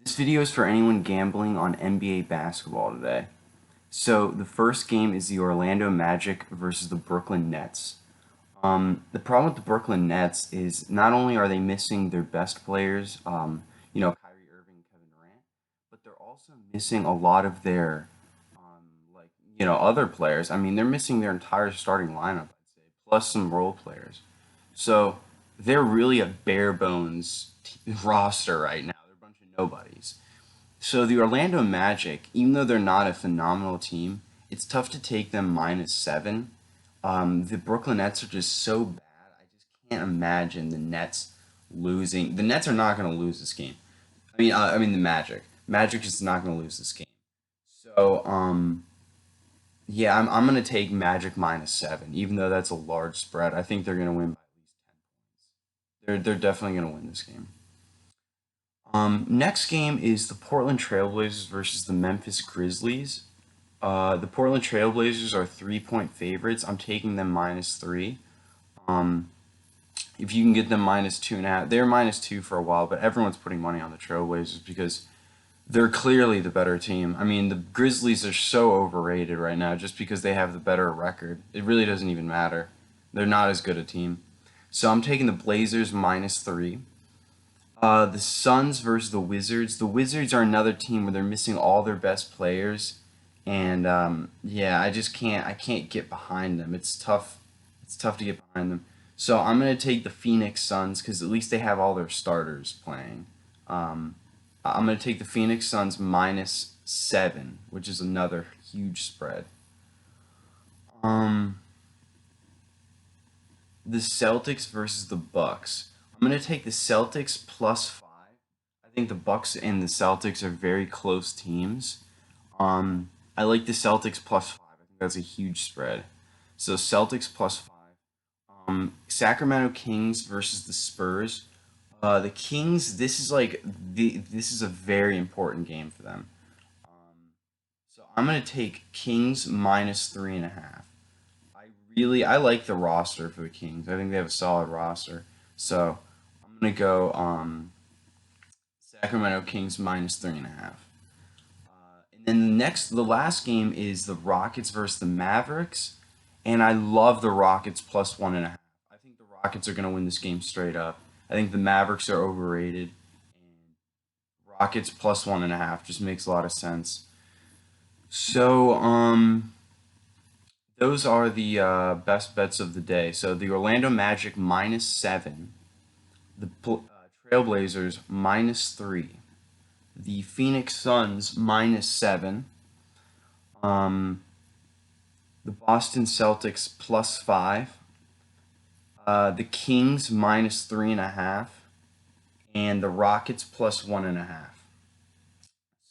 This video is for anyone gambling on NBA basketball today. So the first game is the Orlando Magic versus the Brooklyn Nets. The problem with the Brooklyn Nets is not only are they missing their best players, Kyrie Irving and Kevin Durant, but they're also missing a lot of their, other players. I mean, they're missing their entire starting lineup, I'd say, plus some role players. So they're really a bare bones roster right now. They're a bunch of nobodies. So the Orlando Magic, even though they're not a phenomenal team, it's tough to take them -7. The Brooklyn Nets are just so bad. I just can't imagine the Nets losing. The Nets are not going to lose this game. I mean the Magic. Magic is not going to lose this game. So yeah, I'm going to take Magic -7, even though that's a large spread. I think they're going to win by at least 10 points. They're definitely going to win this game. Next game is the Portland Trailblazers versus the Memphis Grizzlies. The Portland Trailblazers are 3-point favorites. I'm taking them -3. Um, if you can get them -2.5, they were -2 for a while, but everyone's putting money on the Trailblazers because they're clearly the better team. I mean, the Grizzlies are so overrated right now just because they have the better record. It really doesn't even matter. They're not as good a team. So I'm taking the Blazers -3. The Suns versus the Wizards. The Wizards are another team where they're missing all their best players, and yeah, I can't get behind them. It's tough. It's tough to get behind them. So I'm gonna take the Phoenix Suns because at least they have all their starters playing. I'm gonna take the Phoenix Suns -7, which is another huge spread. Um, the Celtics versus the Bucks. I'm gonna take the Celtics +5. I think the Bucks and the Celtics are very close teams. I like the Celtics +5. I think that's a huge spread. So Celtics +5. Sacramento Kings versus the Spurs. The Kings. This is a very important game for them. So I'm gonna take Kings -3.5. I like the roster for the Kings. I think they have a solid roster. So I'm gonna go Sacramento Kings -3.5. And then the last game is the Rockets versus the Mavericks, and I love the Rockets +1.5. I think the Rockets are gonna win this game straight up. I think the Mavericks are overrated, and Rockets +1.5 just makes a lot of sense. So those are the best bets of the day. So the Orlando Magic -7, the Trailblazers -3, the Phoenix Suns -7, um, the Boston Celtics +5, the Kings -3.5, and the Rockets +1.5.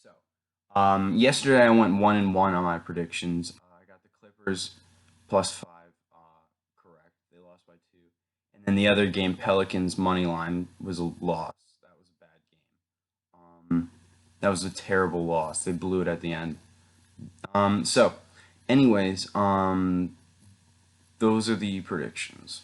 So, yesterday I went 1-1 on my predictions. I got the Clippers +5 correct. They lost by 2, and then the other game, Pelicans money line, was a loss. That was a bad game. That was a terrible loss. They blew it at the end. So, anyways, those are the predictions.